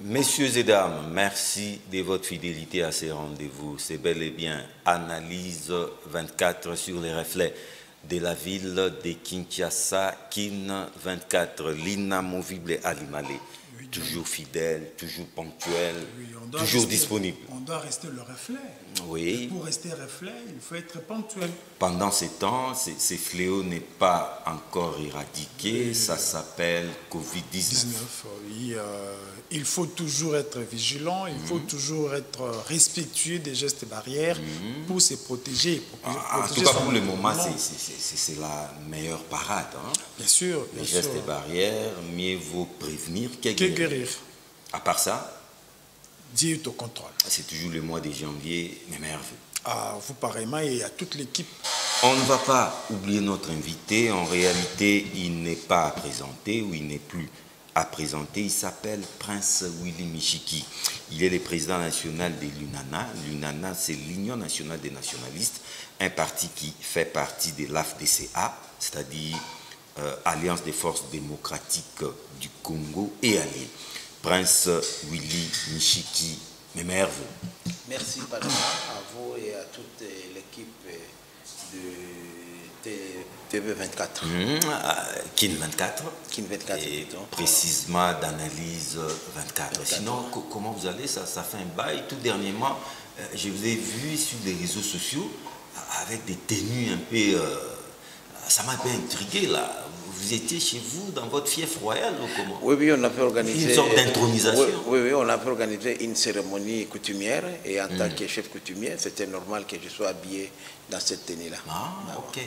Messieurs et dames, merci de votre fidélité à ces rendez-vous. C'est bel et bien Analyse 24 sur les reflets de la ville de Kinshasa, Kin 24, l'inamovible Ali Malé. Oui, toujours fidèle, toujours ponctuel, oui, toujours disponible. On doit rester le reflet. Oui. Et pour rester reflet, il faut être ponctuel. Pendant ces temps, ces fléaux n'est pas encore éradiqué. Ça s'appelle Covid-19. Oui, il faut toujours être vigilant, il faut toujours être respectueux des gestes barrières pour se protéger. En tout cas, pour le moment, c'est la meilleure parade. Hein? Bien sûr. Les gestes barrières, mieux vaut prévenir que guérir. À part ça, Dieu est au contrôle. C'est toujours le mois de janvier, mes merveilles. À vous pareillement et à toute l'équipe. On ne va pas oublier notre invité. En réalité, il n'est pas à présenter ou il n'est plus à présenter. Il s'appelle Prince Willy Michiki. Il est le président national de l'UNANA. L'UNANA, c'est l'Union nationale des nationalistes, un parti qui fait partie de l'AFDCA, c'est-à-dire Alliance des forces démocratiques du Congo et alliés. Prince Willy Michiki, mes merveilles. Merci, Panama, à vous et à toute l'équipe de TV24. Kin 24. Kin 24. Et précisément d'Analyse 24. Sinon, comment vous allez? Ça fait un bail. Tout dernièrement, je vous ai vu sur les réseaux sociaux avec des tenues un peu... ça m'a un peu intrigué là. Vous étiez chez vous, dans votre fief royal ou comment? Oui, on avait organisé... Une sorte d'intronisation. Oui, on avait organisé une cérémonie coutumière et en tant que chef coutumier, c'était normal que je sois habillé dans cette tenue-là. Ah, ok.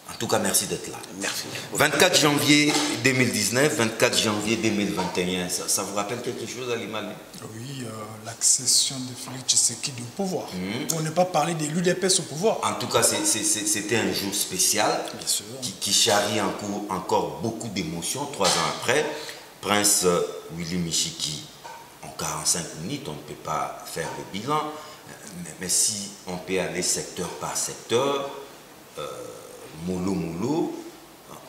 En tout cas, merci d'être là. Merci. 24 janvier 2019, 24 janvier 2021, ça vous rappelle quelque chose, Ali Malé? Oui, l'accession de Félix Tshisekedi au pouvoir. Pour ne pas parler de l'UDPS au pouvoir. En tout cas, c'était un jour spécial qui charrie encore beaucoup d'émotions. 3 ans après, Prince Willy Michiki, en 45 minutes, on ne peut pas faire le bilan, mais si on peut aller secteur par secteur, mollo,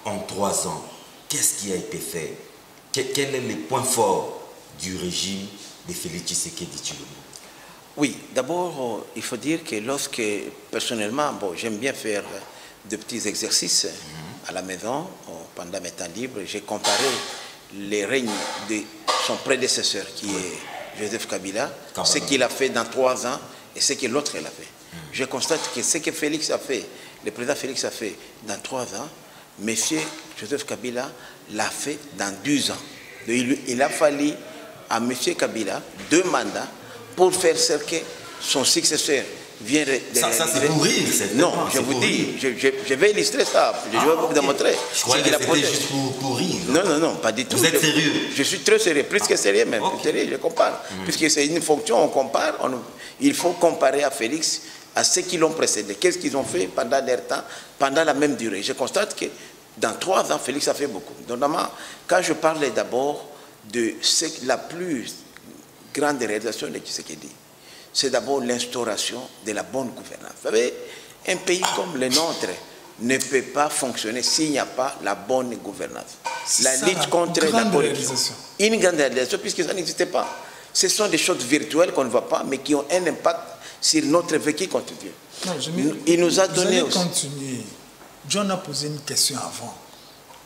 en 3 ans, qu'est-ce qui a été fait? Quel est le point fort du régime de Félix Tshisekedi Tshilombo? Oui, d'abord, il faut dire que lorsque, personnellement, j'aime bien faire de petits exercices à la maison, pendant mes temps libres, j'ai comparé les règnes de son prédécesseur, qui est Joseph Kabila, ce qu'il a fait dans 3 ans et ce que l'autre a fait. Je constate que ce que Félix a fait, le président Félix a fait dans 3 ans, M. Joseph Kabila l'a fait dans 12 ans. Il a fallu à M. Kabila 2 mandats pour faire ce que son successeur vient de... Ça c'est pour rire, non, je vous dis, je vais illustrer ça, je vais vous démontrer. Je crois que c'était juste pour rire. Non, pas du tout. Vous êtes sérieux? Je suis très sérieux, plus que sérieux même. Sérieux, je compare. Puisque c'est une fonction, on compare, il faut comparer à Félix, à ceux qui l'ont précédé. Qu'est-ce qu'ils ont fait pendant leur temps, pendant la même durée? Je constate que dans 3 ans, Félix a fait beaucoup. Notamment, quand je parlais d'abord de la plus grande réalisation de Tshisekedi, c'est d'abord l'instauration de la bonne gouvernance. Vous savez, un pays comme le nôtre ne peut pas fonctionner s'il n'y a pas la bonne gouvernance. La lutte contre la corruption. Une grande réalisation, puisque ça n'existait pas. Ce sont des choses virtuelles qu'on ne voit pas, mais qui ont un impact sur notre vécu quotidien. Il nous a donné aussi... continuer. John a posé une question avant.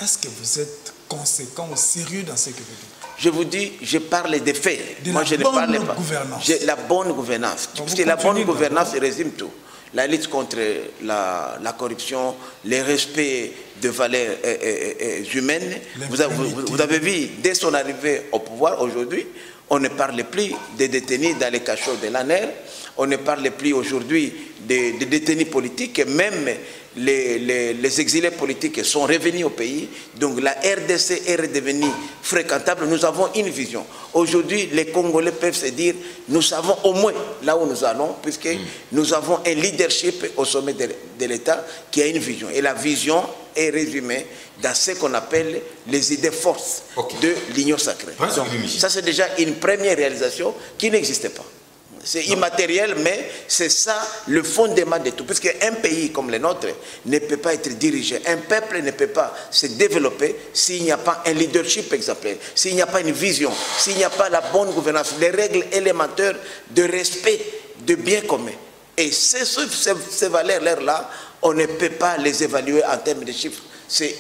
Est-ce que vous êtes conséquent ou sérieux dans ce que vous dites? Je vous dis, je parle des faits. Moi, je ne parle pas. La bonne gouvernance. Parce que la bonne gouvernance résume tout. La lutte contre la corruption, le respect de valeurs humaines. Vous avez vu, dès son arrivée au pouvoir aujourd'hui, on ne parle plus des détenus dans les cachots de l'ANER, on ne parle plus aujourd'hui des détenus politiques, même les exilés politiques sont revenus au pays, donc la RDC est redevenue fréquentable. Nous avons une vision. Aujourd'hui, les Congolais peuvent se dire, nous savons au moins là où nous allons, puisque nous avons un leadership au sommet de l'État qui a une vision. Et la vision est résumée dans ce qu'on appelle les idées forces de l'Union sacrée. Donc, ça c'est déjà une première réalisation qui n'existait pas. C'est immatériel, mais c'est ça le fondement de tout. Puisque un pays comme le nôtre ne peut pas être dirigé. Un peuple ne peut pas se développer s'il n'y a pas un leadership exemplaire, s'il n'y a pas une vision, s'il n'y a pas la bonne gouvernance, les règles élémentaires de respect, de bien commun. Et ces valeurs-là, on ne peut pas les évaluer en termes de chiffres. C'est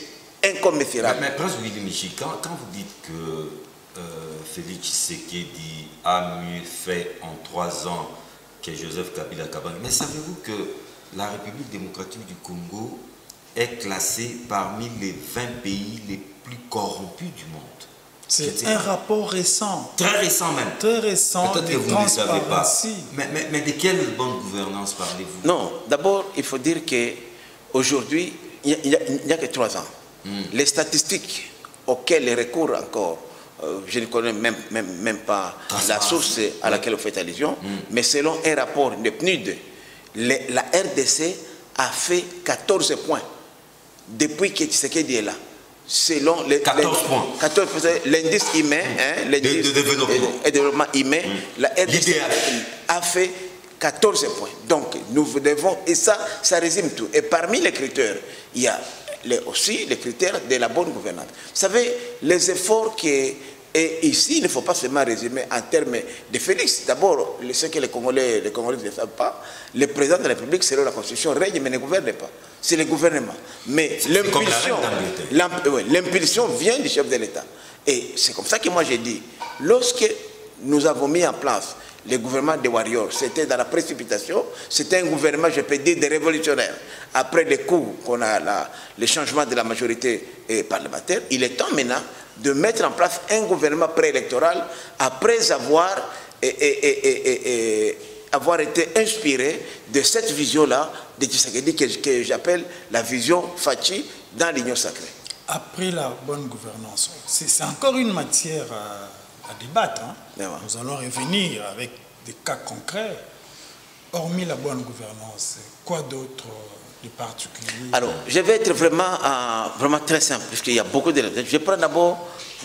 incommensurable. Mais Prince Willy Michi, quand vous dites que Félix Tshisekedi a mieux fait en 3 ans que Joseph Kabila Kabange, mais savez-vous que la République démocratique du Congo est classée parmi les 20 pays les plus corrompus du monde? C'est un rapport récent. Très récent même. Très récent. Peut-être que vous ne savez pas. Mais de quelle bonne gouvernance parlez-vous? Non, d'abord, il faut dire qu'aujourd'hui, il n'y a que 3 ans. Les statistiques auxquelles recourt encore, je ne connais même pas la source à laquelle vous faites allusion, mais selon un rapport de PNUD, la RDC a fait 14 points depuis que Tshisekedi est là. Selon les 14 points. L'indice humain, l'indice de développement humain, la RDC a fait 14 points. Donc, nous devons, et ça résume tout. Et parmi les critères, il y a aussi les critères de la bonne gouvernance. Vous savez, les efforts et ici, il ne faut pas seulement résumer en termes de Félix. D'abord, ce que les Congolais ne savent pas, le président de la République, selon la Constitution, règne mais ne gouverne pas. C'est le gouvernement. Mais l'impulsion vient du chef de l'État. Et c'est comme ça que moi j'ai dit, lorsque nous avons mis en place le gouvernement des Warriors, c'était dans la précipitation, c'était un gouvernement, je peux dire, des révolutionnaires. Après les coups qu'on a, le changement de la majorité parlementaire, il est temps maintenant de mettre en place un gouvernement préélectoral après avoir été inspiré de cette vision-là de Tshisekedi que j'appelle la vision Fachi dans l'Union sacrée. Après la bonne gouvernance, c'est encore une matière à débattre. Hein. Nous allons revenir avec des cas concrets. Hormis la bonne gouvernance, quoi d'autre de particulier? Alors, je vais être vraiment très simple, puisqu'il y a beaucoup de... Je prends d'abord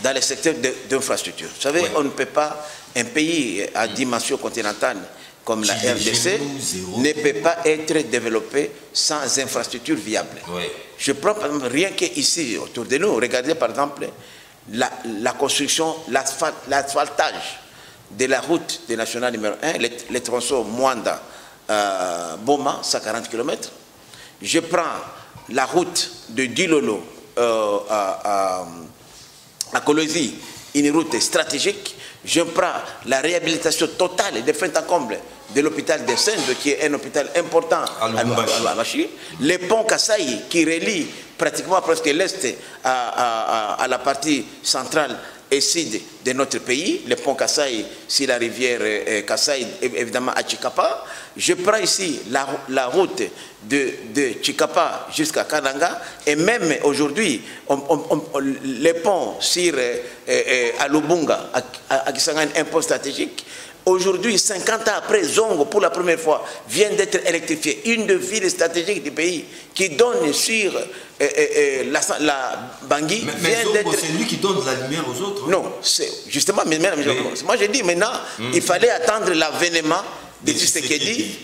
dans le secteur d'infrastructure. Vous savez, on ne peut pas, un pays à dimension continentale comme la RDC ne peut pas être développé sans infrastructure viable. Je prends par exemple rien qu'ici, autour de nous, regardez par exemple la construction, l'asphaltage de la route nationale numéro 1, les tronçons Mwanda-Boma, 140 km. Je prends la route de Dilolo à Kolwezi, une route stratégique. Je prends la réhabilitation totale de fin en comble de l'hôpital de Sende, qui est un hôpital important à Lubumbashi. Le pont Kasai, qui relie pratiquement presque l'Est à la partie centrale et sud de notre pays. Le pont Kasai, sur la rivière Kasai, évidemment à Chikapa. Je prends ici la route de Chikapa jusqu'à Kananga. Et même aujourd'hui, les ponts sur à Lubunga, à Kisangani, un pont stratégique. Aujourd'hui, 50 ans après, Zongo, pour la première fois, vient d'être électrifié. Une des villes stratégiques du pays qui donne sur la Bangui. Mais Zongo, c'est lui qui donne la lumière aux autres? Non, c'est justement, moi j'ai dit maintenant, il fallait attendre l'avènement de Tshisekedi,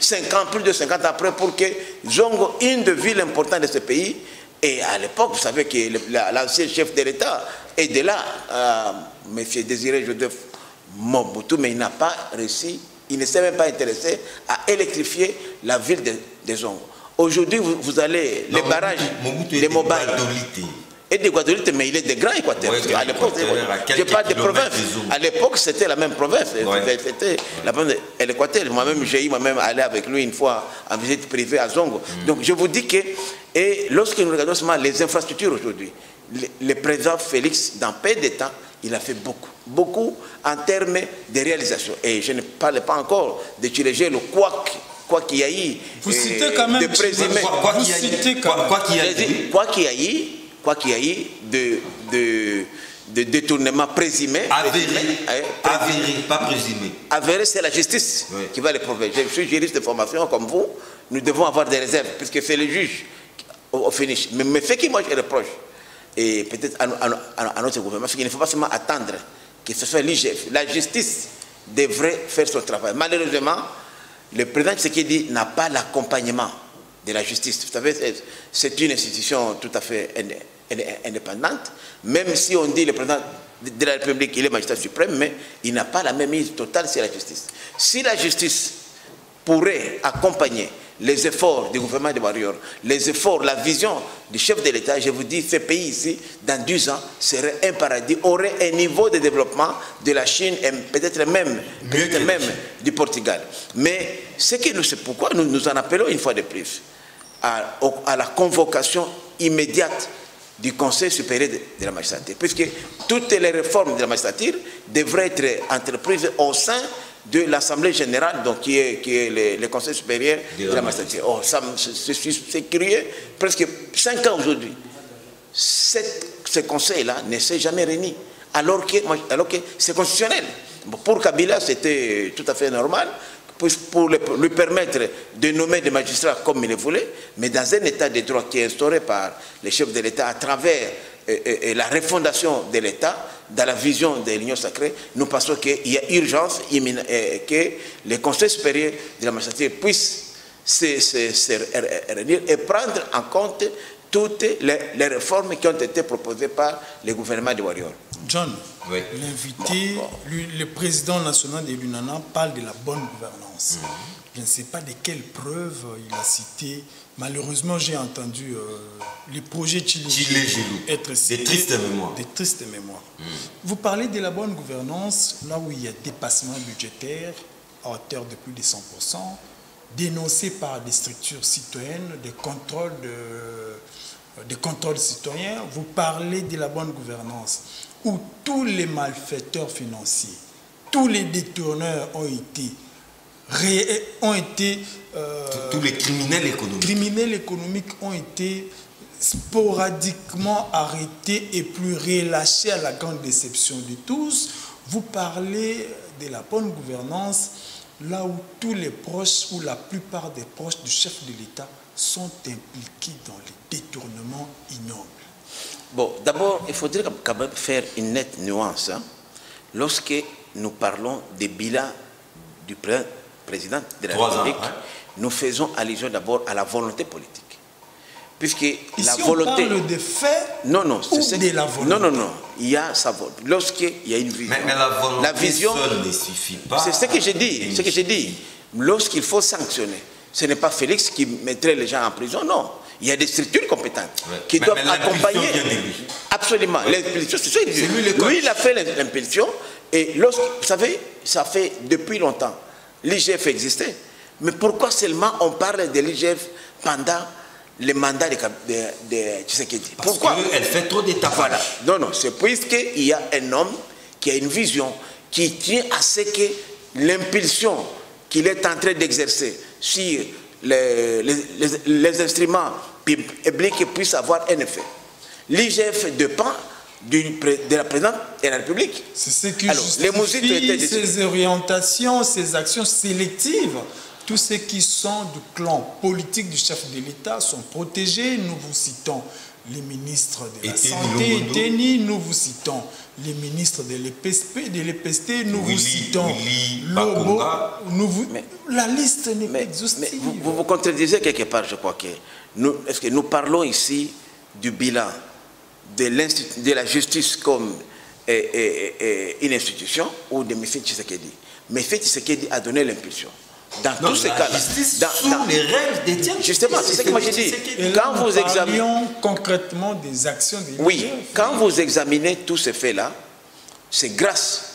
plus de 50 ans après, pour que Zongo, une des villes importantes de ce pays, et à l'époque, vous savez que l'ancien chef de l'État est de là, M. Désiré Joseph Mobutu, mais il n'a pas réussi, il ne s'est même pas intéressé à électrifier la ville de Zongo. Aujourd'hui, vous allez, les barrages de Mobile et de Guadeloupe, mais il est de Grand Équateur. À l'époque, je parle des provinces. À l'époque, c'était la même province. C'était la province de l'Équateur. Moi-même, j'ai allé avec lui une fois en visite privée à Zongo. Donc, je vous dis que, et lorsque nous regardons seulement les infrastructures aujourd'hui, le président Félix, dans peu de temps, il a fait beaucoup en termes de réalisation. Et je ne parle pas encore de Tiléger, le quoi qu'il y a eu. Vous citez quand même de présumé. Quoi qu'il y a eu de détournement présumé. Avéré, pas présumé. Avéré, c'est la justice qui va le prouver. Je suis juriste de formation comme vous. Nous devons avoir des réserves, puisque c'est le juge au finish. Mais ce qui moi je reproche, et peut-être à notre gouvernement, c'est qu'il ne faut pas seulement attendre que ce soit l'IGF, la justice devrait faire son travail. Malheureusement, le président Tshisekedi n'a pas l'accompagnement de la justice. Vous savez, c'est une institution tout à fait indépendante, même si on dit le président de la République, il est magistrat suprême, mais il n'a pas la même mise totale sur la justice. Si la justice pourrait accompagner les efforts du gouvernement de Warrior, les efforts, la vision du chef de l'État, je vous dis, ce pays ici, dans 10 ans, serait un paradis, aurait un niveau de développement de la Chine et peut-être même du Portugal. Mais c'est pourquoi nous en appelons une fois de plus à la convocation immédiate du Conseil supérieur de la magistrature, puisque toutes les réformes de la magistrature devraient être entreprises au sein de l'Assemblée générale, donc qui est le Conseil supérieur de la magistrature. Oh, c'est curieux, presque 5 ans aujourd'hui. Ce conseil-là ne s'est jamais réuni, alors que c'est constitutionnel. Pour Kabila, c'était tout à fait normal, pour lui permettre de nommer des magistrats comme il le voulait, mais dans un état de droit qui est instauré par les chefs de l'État à travers la refondation de l'État, dans la vision de l'Union sacrée, nous pensons qu'il y a urgence que le Conseil supérieur de la magistrature puisse se réunir et prendre en compte toutes les réformes qui ont été proposées par le gouvernement de Warrior. John, oui. L'invité, le président national de l'UNANA parle de la bonne gouvernance. Je ne sais pas de quelles preuves il a cité. Malheureusement, j'ai entendu les projets Tchilé-Gelou être cités. Des tristes mémoires. Des tristes mémoires. Vous parlez de la bonne gouvernance, là où il y a dépassement budgétaire à hauteur de plus de 100%, dénoncé par des structures citoyennes, des contrôles citoyens. Vous parlez de la bonne gouvernance, où tous les malfaiteurs financiers, tous les détourneurs ont été tous les criminels économiques ont été sporadiquement arrêtés et plus relâchés à la grande déception de tous. Vous parlez de la bonne gouvernance là où tous les proches ou la plupart des proches du chef de l'État sont impliqués dans les détournements ignobles. Bon, d'abord, il faudrait quand même faire une nette nuance. Lorsque nous parlons des bilans du président de la République, nous faisons allusion d'abord à la volonté politique. Puisque ici la volonté... on parle de faits ou de la volonté? Non, il y a sa volonté. Lorsqu'il y a une vision... Mais la volonté vision seule ne suffit pas. C'est ce que j'ai dit. Lorsqu'il faut sanctionner, ce n'est pas Félix qui mettrait les gens en prison, non. Il y a des structures compétentes qui doivent accompagner. Absolument. L'impulsion, c'est ça. Lui, il a fait l'impulsion. Et vous savez, ça fait depuis longtemps. L'IGF existait. Mais pourquoi seulement on parle de l'IGF pendant le mandat de Tshisekedi? Pourquoi? Parce qu'elle fait trop d'étapes. Voilà. Non, c'est puisqu'il y a un homme qui a une vision, qui tient à ce que l'impulsion qu'il est en train d'exercer sur les instruments publics puissent avoir un effet. L'IGF dépend de la présidente de la République. C'est ce qui justifie ces orientations, ces actions sélectives. Tous ceux qui sont du clan politique du chef de l'État sont protégés. Nous vous citons les ministres de la Santé, Teni, nous vous citons les ministres de l'EPST, nous vous citons Lobo. La liste n'est pas exhaustive. Vous vous contredisez quelque part, je crois que nous parlons ici du bilan de la justice comme une institution ou de M. Tshisekedi. M. Tshisekedi a donné l'impulsion. Dans tous ces cas-là, sous les règles des tiens. Justement, c'est ce que moi j'ai dit. Quand vous examinez concrètement des actions de l'IGF. Oui, quand vous examinez tous ces faits-là, c'est grâce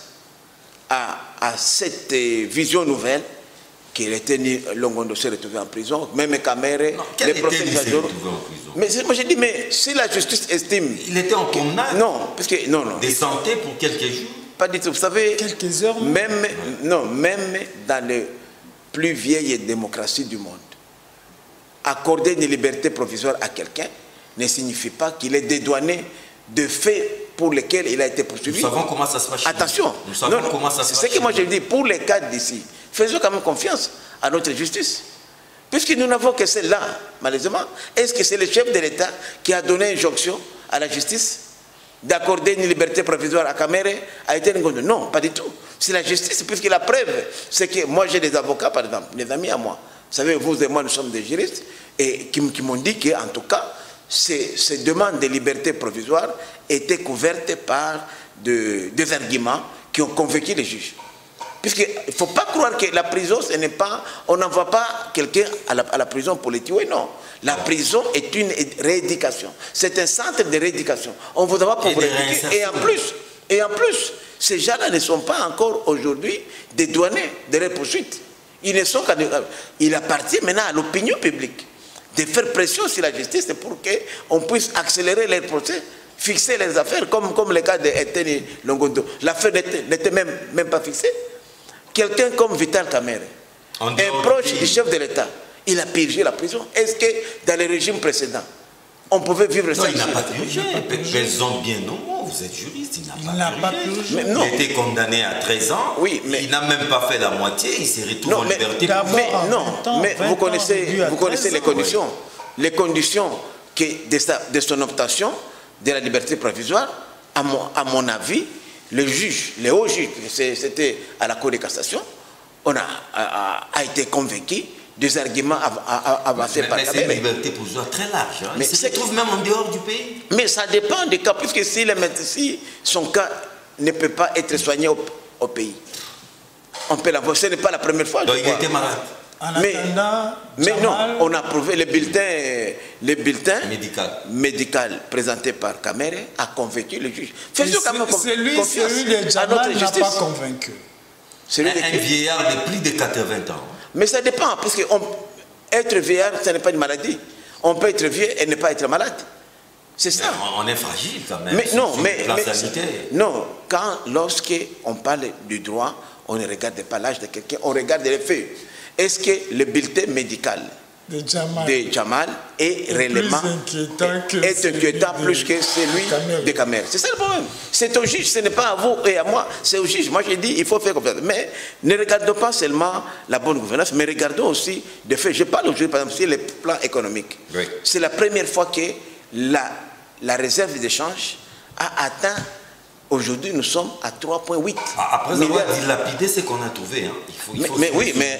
à cette vision nouvelle qu'il était Longondo s'est retrouvé en prison, même Kamere, les professeurs Jadoro. Mais moi j'ai dit, mais si la justice estime... Il était en promenade. Non, parce que... Non. Des santé pour quelques jours. Pas du tout. Vous savez... Quelques heures. Même dans les plus vieilles démocraties du monde, accorder une liberté provisoire à quelqu'un ne signifie pas qu'il est dédouané de faits pour lesquels il a été poursuivi. Nous savons comment ça se passe. Attention. Nous savons comment ça se passe. C'est ce que moi je dis. Pour les cas d'ici, faisons quand même confiance à notre justice. Puisque nous n'avons que celle-là, malheureusement. Est-ce que c'est le chef de l'État qui a donné injonction à la justice d'accorder une liberté provisoire à Kamere a été négocié. Non, pas du tout. C'est la justice, puisque la preuve, c'est que moi j'ai des avocats, par exemple, des amis à moi. Vous savez, vous et moi, nous sommes des juristes, et qui m'ont dit qu'en tout cas, ces demandes de liberté provisoire étaient couvertes par des arguments qui ont convaincu les juges. Puisqu'il ne faut pas croire que la prison, ce n'est pas... On n'envoie pas quelqu'un à la prison politique. Oui, non. La prison est une rééducation. C'est un centre de rééducation. On vous envoie pour vous rééduquer. Et en plus, ces gens-là ne sont pas encore aujourd'hui dédouanés de leurs poursuites. Il appartient maintenant à l'opinion publique de faire pression sur la justice pour qu'on puisse accélérer les procès, fixer les affaires, comme le cas d'Eteni Longondo. L'affaire n'était même pas fixée. Quelqu'un comme Vital Kamere, un proche du chef de l'État, il a purgé la prison. Est-ce que dans les régimes précédents, on pouvait vivre ça? Non, il n'a pas purgé. Raison bien, non, vous êtes juriste, il n'a pas purgé. Il a été condamné à 13 ans, oui, mais il n'a même pas fait la moitié, il s'est retrouvé en liberté. Mais vous connaissez les conditions. Les conditions de son obtention de la liberté provisoire, à mon avis, le juge, les hauts juges, c'était à la Cour de cassation, on a été convaincu des arguments avancés par Kamere. Mais c'est une liberté provisoire très large. Hein. Mais il se trouve même en dehors du pays. Mais ça dépend des cas, puisque si son cas ne peut pas être soigné au pays, on peut l'avoir. Ce n'est pas la première fois. Donc il était malade. Mais non, on a prouvé le bulletin médical présenté par Kamere a convaincu le juge. Faisons quand même confiance à notre justice. N'a pas convaincu. Un vieillard de plus de 80 ans. Mais ça dépend, parce que être vieillard, ce n'est pas une maladie. On peut être vieux et ne pas être malade. C'est ça. On est fragile quand même. Non, lorsqu'on parle du droit, on ne regarde pas l'âge de quelqu'un, on regarde les faits. Est-ce que le bulletin médical de Jamal est réellement inquiétant plus que celui de Kamere? C'est ça le problème. C'est au juge, ce n'est pas à vous et à moi, c'est au juge. Moi j'ai dit il faut faire comme ça. Mais ne regardons pas seulement la bonne gouvernance, mais regardons aussi des faits. Je parle aujourd'hui par exemple sur les plans économiques. Oui. C'est la première fois que la réserve d'échange a atteint. Aujourd'hui, nous sommes à 3,8. Après avoir dilapidé ce qu'on a trouvé. Hein. Mais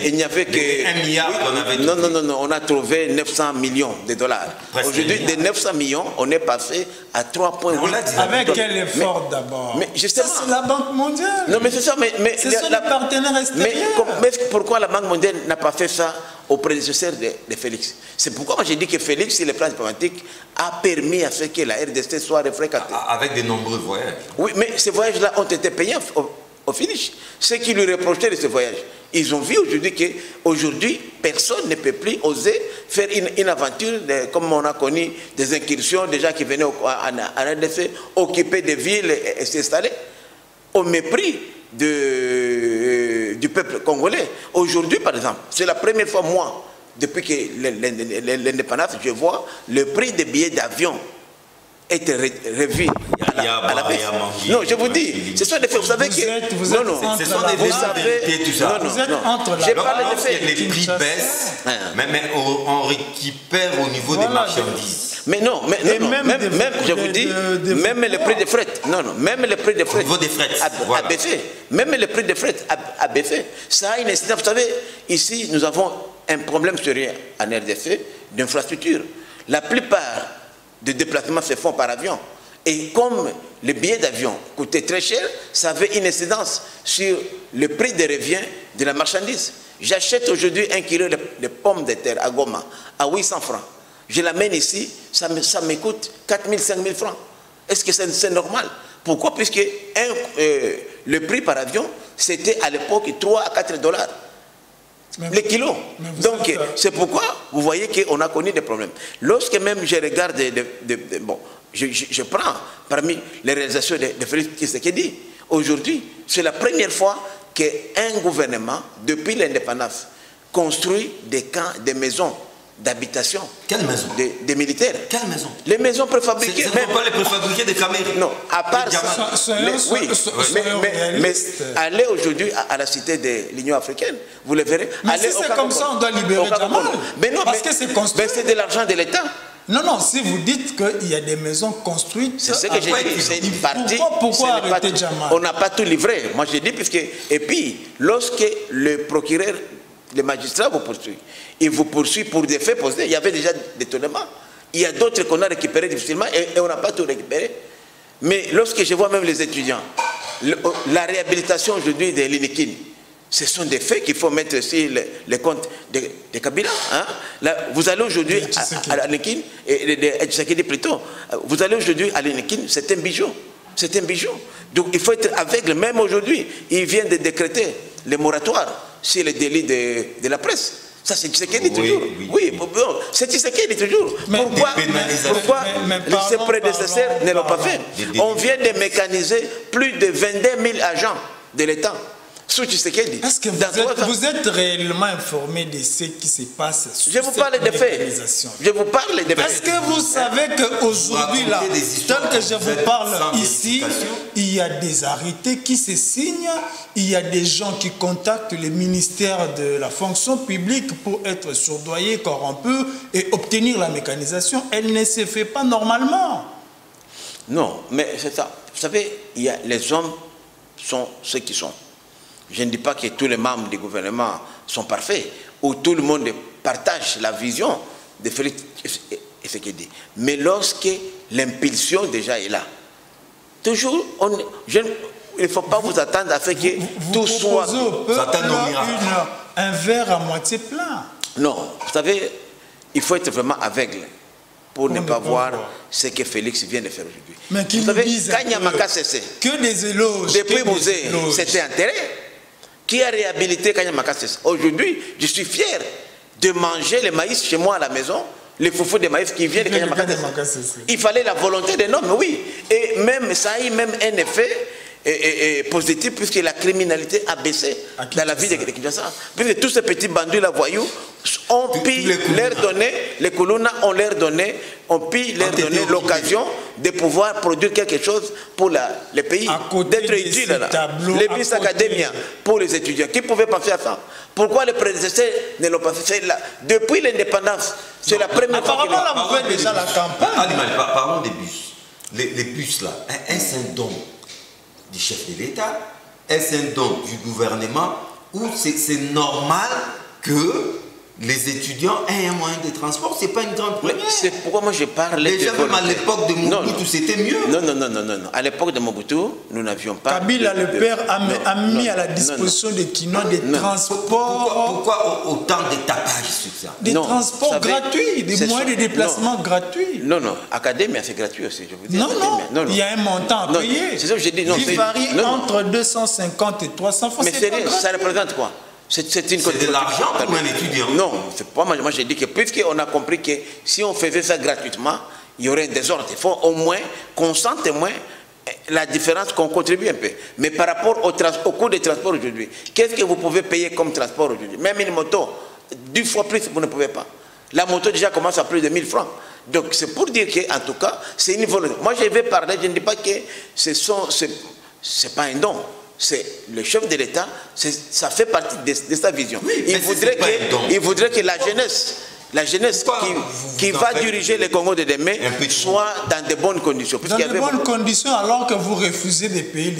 il n'y avait que... 1 milliard qu'on avait trouvé. Non, on a trouvé 900 millions de dollars. Aujourd'hui, de 900 millions, on est passé à 3,8. Avec quel effort d'abord? C'est la Banque mondiale. Non, mais c'est ça. Ce sont les partenaires extérieurs. Mais pourquoi la Banque mondiale n'a pas fait ça au prédécesseur de Félix? C'est pourquoi moi j'ai dit que Félix, sur les plans diplomatiques, a permis à ce que la RDC soit refréquentée. Avec de nombreux voyages. Oui, mais ces voyages-là ont été payés au finish. Ceux qui lui reprochaient de ces voyages, ils ont vu aujourd'hui qu'aujourd'hui, personne ne peut plus oser faire une aventure, comme on a connu des incursions, des gens qui venaient à RDC, occuper des villes et s'installer, au mépris du peuple congolais. Aujourd'hui, par exemple, c'est la première fois, moi, depuis que l'indépendance, je vois le prix des billets d'avion être revu à la baisse. Non, je vous dis, ce sont des faits. Vous savez que... Vous êtes entre la... J'ai parlé de faits. Les prix baissent, mais on récupère au niveau des marchandises. Mais non, même je vous dis, même le prix des fret, même le prix des fret a baissé. Même le prix des fret a baissé. Ça a une incidence. Vous savez, ici, nous avons un problème sérieux en RDC d'infrastructure. La plupart des déplacements se font par avion. Et comme les billets d'avion coûtaient très cher, ça avait une incidence sur le prix de revient de la marchandise. J'achète aujourd'hui 1 kilo de pommes de terre à Goma à 800 francs. Je l'amène ici, ça me coûte 4 000, 5 000 francs. Est-ce que c'est normal? Pourquoi? Puisque le prix par avion, c'était à l'époque 3 à 4 dollars. Les kilos. Donc, c'est pourquoi vous voyez qu'on a connu des problèmes. Lorsque même je regarde, je prends parmi les réalisations de Félix Tshisekedi, aujourd'hui, c'est la première fois qu'un gouvernement, depuis l'indépendance, construit des camps, des maisons d'habitation. Quelle maison? Des militaires. Quelle maison? Les maisons préfabriquées. Ce ne sont pas les préfabriquées de Kamere. Non, à part ça. Mais allez aujourd'hui à la cité de l'Union africaine, vous le verrez. Mais si c'est comme ça, on doit libérer Jamal. Mais non, parce que c'est construit. Mais c'est de l'argent de l'État. Non, non, si vous dites qu'il y a des maisons construites... C'est ce que j'ai dit, c'est une partie... Pourquoi arrêter Djamma? On n'a pas tout livré. Moi, j'ai dit, puisque... Et puis, lorsque le procureur, le magistrat vous poursuit, il vous poursuit pour des faits posés, il y avait déjà des détournements. Il y a d'autres qu'on a récupérés difficilement et on n'a pas tout récupéré. Mais lorsque je vois même les étudiants, la réhabilitation aujourd'hui de l'INEKIN, ce sont des faits qu'il faut mettre sur les comptes de Kabila. Hein? Là, vous allez aujourd'hui à l'INEKIN, et plutôt, vous allez aujourd'hui à l'INEKIN, c'est un bijou. C'est un bijou. Donc il faut être aveugle. Même aujourd'hui, ils viennent de décréter les moratoires sur les délits de la presse. Ça, c'est Tshisekedi toujours. Oui, bon, c'est Tshisekedi toujours. Pourquoi ses prédécesseurs ne l'ont pas fait? On vient de mécaniser plus de 22 000 agents de l'État. Est-ce que vous êtes réellement informé de ce qui se passe? Je vous parle des faits. Je vous parle des faits. Est-ce que vous savez qu'aujourd'hui, là, tel que je vous parle ici, il y a des arrêtés qui se signent, il y a des gens qui contactent le ministère de la fonction publique pour être surdoyés, corrompus et obtenir la mécanisation? Elle ne se fait pas normalement. Non, mais c'est ça. Vous savez, les hommes sont ceux qui sont. Je ne dis pas que tous les membres du gouvernement sont parfaits, ou tout le monde partage la vision de Félix Tshisekedi. Mais lorsque l'impulsion déjà est là, toujours, il ne faut pas vous attendre à ce que tout soit... un verre à moitié plein. Non, vous savez, il faut être vraiment aveugle pour ne pas voir ce que Félix vient de faire aujourd'hui. Mais qui vous disent que des éloges. Depuis Mouzé, c'était intérêt. Qui a réhabilité Kanyamaka Sese? Aujourd'hui, je suis fier de manger le maïs chez moi à la maison, les foufous de maïs qui viennent de Kanyamaka Sese. Il fallait la volonté des hommes, oui. Et même ça a eu même un effet positif puisque la criminalité a baissé dans la ville de Kinshasa. Puisque tous ces petits bandits la voyous ont pu leur donner, les Koulouna ont leur donné, l'occasion de pouvoir produire quelque chose pour les pays, d'être utiles. Les bis académiens pour les étudiants, qui pouvaient penser à ça? Pourquoi les prédécesseurs ne l'ont pas fait là? Depuis l'indépendance, c'est la première fois qu'ils l'ont fait déjà la campagne. Parlons des bus. Les bus là, est-ce un don du chef de l'État? Est-ce un don du gouvernement? Ou c'est normal que les étudiants aient un moyen de transport? C'est pas une grande première. C'est pourquoi moi je parle... Déjà même à l'époque de Mobutu, c'était mieux. Non. À l'époque de Mobutu, nous n'avions pas... Kabila, le père, a mis à la disposition des Kinois des transports... Pourquoi autant de tapage sur ça? Des transports gratuits, des moyens de déplacement gratuits. Non, Académie, c'est gratuit aussi, je vous dis. Non, il y a un montant à payer. C'est ça que j'ai dit. Qui varie entre 250 et 300 francs. Mais sérieux, ça représente quoi? C'est de l'argent pour un étudiant. Non, c'est pas moi j'ai dit que puisqu'on a compris que si on faisait ça gratuitement, il y aurait un désordre. Il faut au moins qu'on sente moins la différence, qu'on contribue un peu. Mais par rapport au coût des transports aujourd'hui, qu'est-ce que vous pouvez payer comme transport aujourd'hui? Même une moto, 2 fois plus, vous ne pouvez pas. La moto déjà commence à plus de 1000 francs. Donc c'est pour dire qu'en tout cas, c'est une volonté. Moi je vais parler, je ne dis pas que c'est pas un don. C'est le chef de l'État, ça fait partie de sa vision. Oui, il voudrait que la jeunesse qui va diriger le Congo de demain soit dans de bonnes conditions. Dans de bonnes conditions, alors que vous refusez de payer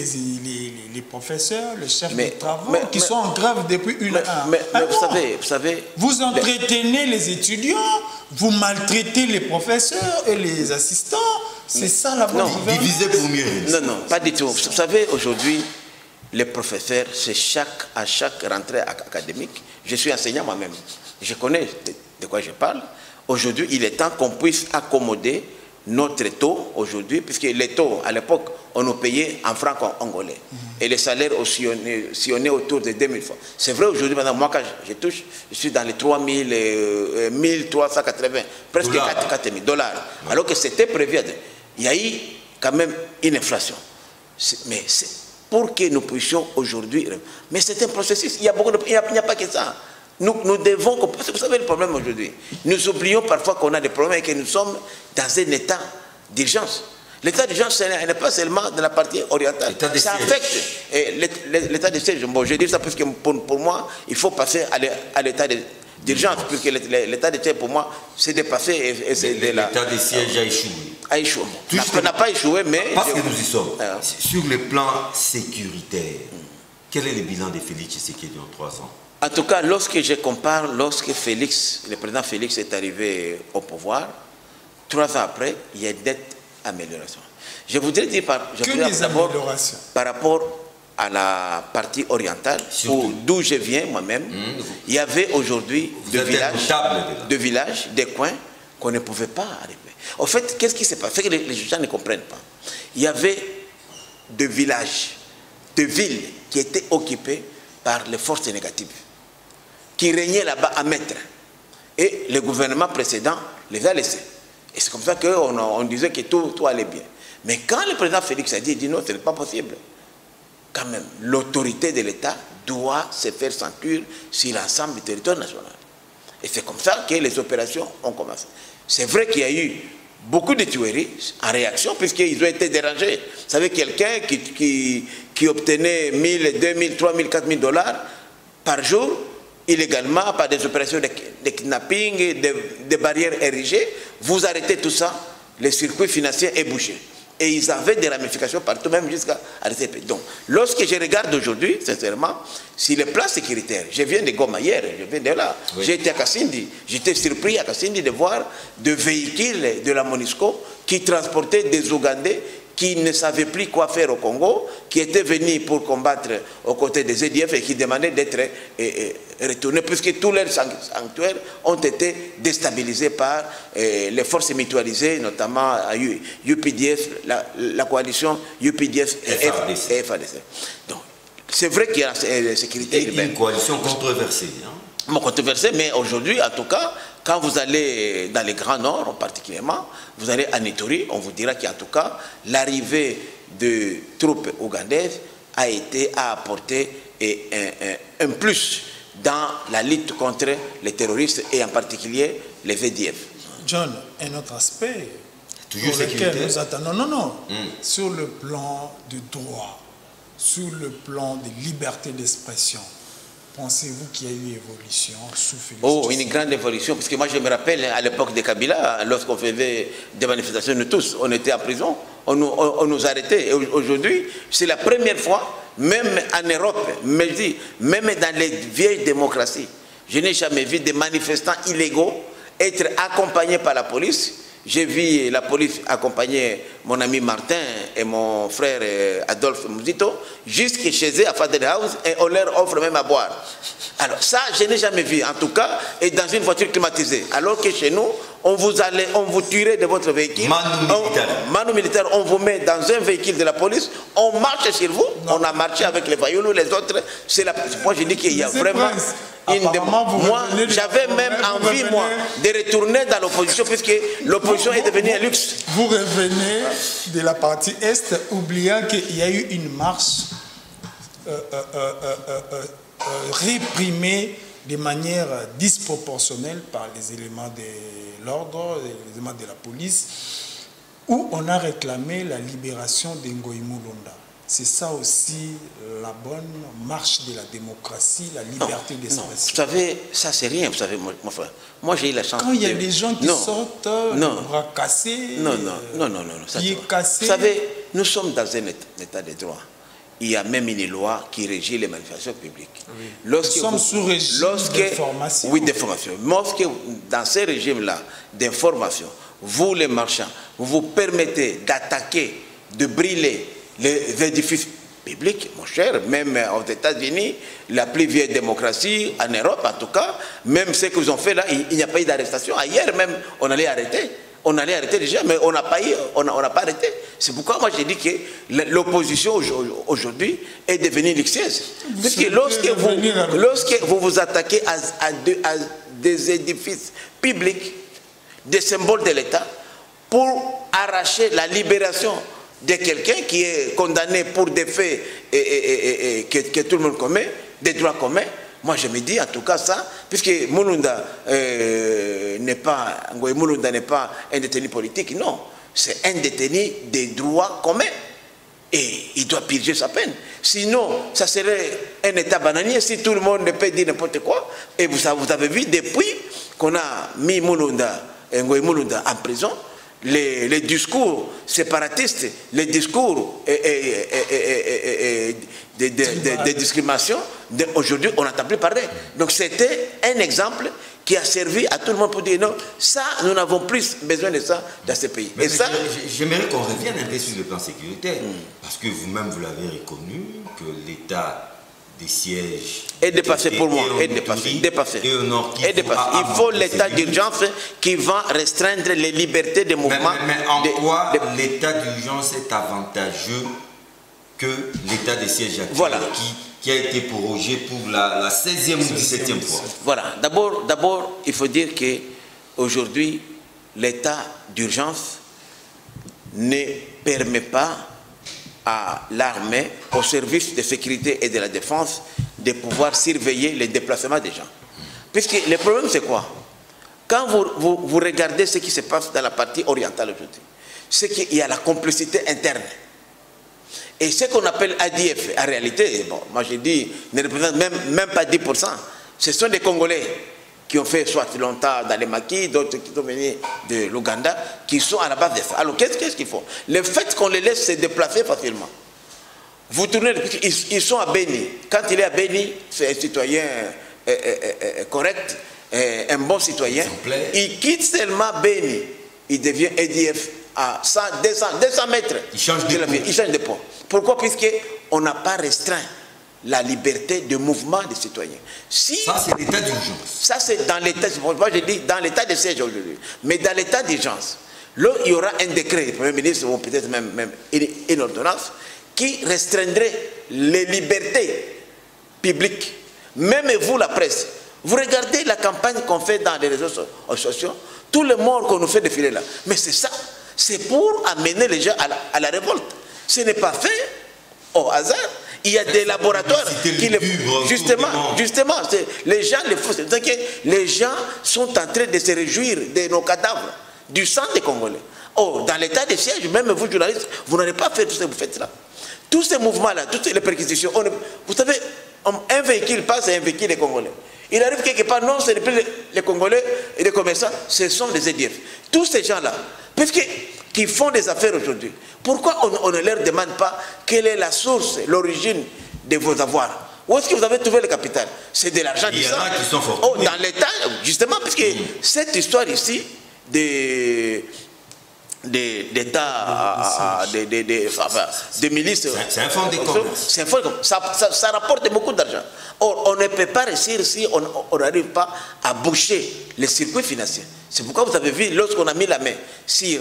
les professeurs, les chefs de travaux, qui sont en grève depuis vous savez... Vous entretenez les étudiants, vous maltraitez les professeurs et les assistants. C'est ça la bonne gouvernance. Diviser pour mieux. Non, pas du tout. Vous savez, aujourd'hui, les professeurs, c'est à chaque rentrée académique. Je suis enseignant moi-même. Je connais de quoi je parle. Aujourd'hui, il est temps qu'on puisse accommoder notre taux aujourd'hui, puisque les taux, à l'époque, on nous payait en francs angolais. Et les salaires sillonnaient autour de 2000 francs. C'est vrai aujourd'hui, moi quand je touche, je suis dans les 1380, presque 4000 dollars. Alors que c'était prévu. Il y a eu quand même une inflation. Mais pour que nous puissions aujourd'hui... Mais c'est un processus, il n'y a pas que ça. Nous devons... Vous savez le problème aujourd'hui. Nous oublions parfois qu'on a des problèmes et que nous sommes dans un état d'urgence. L'état d'urgence, ce n'est pas seulement de la partie orientale. Ça affecte l'état de siège. Bon, je dis ça parce que pour moi, il faut passer à l'état d'urgence, puisque l'état de siège, pour moi, c'est dépassé et c'est de la... L'état de siège a échoué. A échoué. N'a pas échoué, mais... Parce que nous y sommes. Sur le plan sécuritaire, quel est le bilan de Félix Tshisekedi en 3 ans? En tout cas, lorsque je compare, lorsque le président Félix est arrivé au pouvoir, 3 ans après, il y a une nette amélioration. Je voudrais dire d'abord par rapport à la partie orientale, d'où je viens moi-même, il y avait aujourd'hui deux villages, des coins qu'on ne pouvait pas arriver. En fait, qu'est-ce qui s'est passé? Que les gens ne comprennent pas. Il y avait 2 villages, 2 villes qui étaient occupées par les forces négatives, qui régnaient là-bas à maître. Et le gouvernement précédent les a laissés. Et c'est comme ça qu'on disait que tout allait bien. Mais quand le président Félix a dit non, ce n'est pas possible. Quand même, l'autorité de l'État doit se faire sentir sur l'ensemble du territoire national. Et c'est comme ça que les opérations ont commencé. C'est vrai qu'il y a eu beaucoup de tueries en réaction, puisqu'ils ont été dérangés. Vous savez, quelqu'un qui obtenait 1000, 2000, 3000, 4000 dollars par jour, illégalement, par des opérations de kidnapping, des barrières érigées, vous arrêtez tout ça, le circuit financier est bouché. Et ils avaient des ramifications partout, même jusqu'à arrêter. Donc, lorsque je regarde aujourd'hui, sincèrement, sur le plan sécuritaire, je viens de Goma hier, je viens de là, oui. J'ai été à Kassindi, j'étais surpris à Kassindi de voir des véhicules de la MONUSCO qui transportaient des Ougandais qui ne savaient plus quoi faire au Congo, qui étaient venus pour combattre aux côtés des EDF et qui demandaient d'être retournés, puisque tous leurs sanctuaires ont été déstabilisés par les forces mutualisées, notamment UPDF, la coalition UPDF et FADC. Donc, c'est vrai qu'il y a la sécurité urbaine. Une coalition controversée. Hein? Controversée, mais aujourd'hui, en tout cas, quand vous allez dans les Grands Nord, particulièrement, vous allez à Nitori, on vous dira qu'en tout cas, l'arrivée de troupes ougandaises a apporté un plus dans la lutte contre les terroristes et en particulier les VDF. John, un autre aspect pour lequel nous attendons, sur le plan du droit, sur le plan de liberté d'expression, pensez-vous qu'il y a eu évolution sous Félix? Oh, une grande évolution, parce que moi je me rappelle à l'époque de Kabila, lorsqu'on faisait des manifestations, nous tous, on était en prison, on nous arrêtait. Et aujourd'hui, c'est la première fois, même en Europe, mais je dis, même dans les vieilles démocraties, je n'ai jamais vu des manifestants illégaux être accompagnés par la police. J'ai vu la police accompagner mon ami Martin et mon frère Adolphe Mouzito jusqu'à chez eux à Fadel House et on leur offre même à boire. Alors ça, je n'ai jamais vu, en tout cas, et dans une voiture climatisée. Alors que chez nous, on vous tirait de votre véhicule. Manu militaire, on vous met dans un véhicule de la police, on marche sur vous, on a marché avec les voyous, nous les autres. Moi, je dis qu'il y a vraiment... Moi, j'avais même envie, moi, de retourner dans l'opposition, puisque l'opposition est devenue un luxe. Vous revenez de la partie Est, oubliant qu'il y a eu une marche réprimée de manière disproportionnelle par les éléments de l'ordre, les éléments de la police, où on a réclamé la libération d'Ngoï Mulonda. C'est ça aussi la bonne marche de la démocratie, la liberté d'expression. Vous savez, ça c'est rien, vous savez, mon frère. Moi j'ai eu la chance. Quand il y a des gens qui sortent, le bras cassé, pieds cassés. Vous savez, nous sommes dans un état de droit. Il y a même une loi qui régit les manifestations publiques. Oui. Nous sommes sous régime d'information. Oui, d'information. Lorsque, dans ces régimes-là d'information, vous les marchands, vous vous permettez d'attaquer, de brûler les édifices publics, mon cher, même aux États-Unis, la plus vieille démocratie, en Europe en tout cas, même ce qu'ils ont fait là, il n'y a pas eu d'arrestation. Ailleurs même, on allait arrêter. On allait arrêter déjà, mais on n'a pas arrêté. C'est pourquoi moi j'ai dit que l'opposition aujourd'hui est devenue luxueuse. Parce que lorsque vous vous attaquez à des édifices publics, des symboles de l'État, pour arracher la libération de quelqu'un qui est condamné pour des faits que tout le monde commet, des droits communs, moi je me dis en tout cas ça, puisque Mulonda n'est pas un détenu politique, non, c'est un détenu des droits communs. Et il doit purger sa peine. Sinon, ça serait un État bananier si tout le monde ne peut dire n'importe quoi. Et vous avez vu, depuis qu'on a mis Ngoï Mulunda en prison, les discours séparatistes, les discours de discrimination, aujourd'hui, on n'entend plus parler. Donc c'était un exemple qui a servi à tout le monde pour dire non, ça, nous n'avons plus besoin de ça dans ce pays. Mais et ça, j'aimerais qu'on revienne un peu sur le plan sécuritaire, parce que vous-même, vous l'avez reconnu, que l'État des sièges est dépassé pour moi, est dépassé. Il faut l'état d'urgence qui va restreindre les libertés de mouvement. Mais en quoi l'état d'urgence est avantageux que l'état des sièges actuel, voilà, qui a été prorogé pour la 16e ou 17e fois? Voilà, d'abord, il faut dire qu'aujourd'hui, l'état d'urgence ne permet pas à l'armée, au service de sécurité et de la défense, de pouvoir surveiller les déplacements des gens. Puisque le problème, c'est quoi? Quand vous regardez ce qui se passe dans la partie orientale aujourd'hui, c'est qu'il y a la complicité interne. Et ce qu'on appelle ADF, en réalité, bon, moi j'ai dit, ne représente même pas 10%. Ce sont des Congolais qui ont fait soit longtemps dans les maquis, d'autres qui sont venus de l'Ouganda, qui sont à la base de ça. Alors qu'est-ce qu'ils font? Le fait qu'on les laisse se déplacer facilement. Vous tournez, ils sont à Beni. Quand il est à Beni, c'est un citoyen correct, un bon citoyen. Il quitte seulement Beni, il devient EDF à 100, 200 mètres. Il change de pont. Pourquoi? Puisqu'on n'a pas restreint la liberté de mouvement des citoyens. Ça, c'est l'état d'urgence. Ça, c'est dans l'état, moi je dis dans l'état de siège aujourd'hui. Mais dans l'état d'urgence, là, il y aura un décret, le Premier ministre, ou peut-être même une ordonnance, qui restreindrait les libertés publiques. Même vous, la presse, vous regardez la campagne qu'on fait dans les réseaux sociaux, tous les morts qu'on nous fait défiler là. Mais c'est ça, c'est pour amener les gens à la révolte. Ce n'est pas fait au hasard. Il y a des laboratoires qui le font. Justement, les gens le font. C'est-à-dire que les gens sont en train de se réjouir de nos cadavres, du sang des Congolais. Oh, dans l'état de siège, même vous, journalistes, vous n'allez pas faire tout ce que vous faites là. Tous ces mouvements-là, toutes les perquisitions, vous savez, un véhicule passe à un véhicule des Congolais. Il arrive quelque part, non, ce n'est plus les Congolais et les commerçants, ce sont des EDF. Tous ces gens-là, qui font des affaires aujourd'hui, pourquoi on ne leur demande pas quelle est la source, l'origine de vos avoirs? Où est-ce que vous avez trouvé le capital? C'est de l'argent du sang. Il y en a qui sont forts. Dans l'État, justement, parce que cette histoire ici, d'État, des milices. C'est un fonds de commerce. Ça rapporte beaucoup d'argent. Or, on ne peut pas réussir si on n'arrive pas à boucher les circuits financiers. C'est pourquoi vous avez vu, lorsqu'on a mis la main sur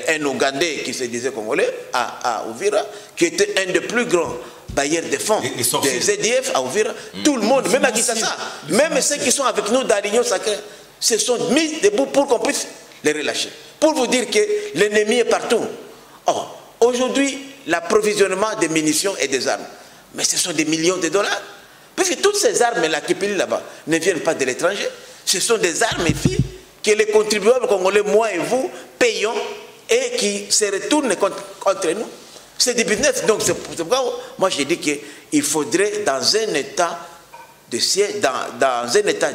un Ougandais qui se disait congolais, à Uvira, qui était un des plus grands bailleurs de fonds des EDF à Uvira, tout le monde, même à Kinshasa, même ceux qui sont avec nous dans l'Union sacrée, se sont mis debout pour qu'on puisse les relâcher. Pour vous dire que l'ennemi est partout. Or, aujourd'hui, l'approvisionnement des munitions et des armes, mais ce sont des millions de dollars. Puisque toutes ces armes-là qui pilent là-bas ne viennent pas de l'étranger. Ce sont des armes ici que les contribuables congolais, moi et vous, payons et qui se retournent contre nous. C'est du business. Donc, c'est pourquoi moi j'ai dit qu'il faudrait, dans un état de siège, dans un état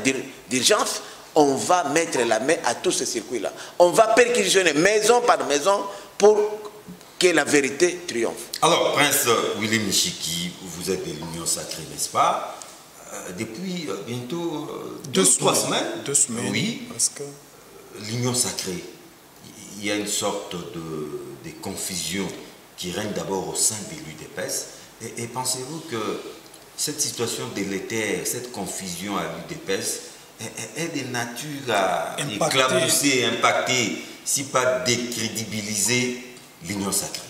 d'urgence, on va mettre la main à tous ces circuits-là. On va perquisitionner maison par maison pour que la vérité triomphe. Alors, Prince Willy Michiki, vous êtes de l'Union sacrée, n'est-ce pas? Depuis bientôt 3 semaines. 2 semaines. Oui. L'Union sacrée, il y a une sorte de confusion qui règne d'abord au sein de l'UDPS. Et pensez-vous que cette situation délétère, cette confusion à l'UDPS, est de nature à éclabousser, impacter, si pas décrédibiliser l'Union sacrée?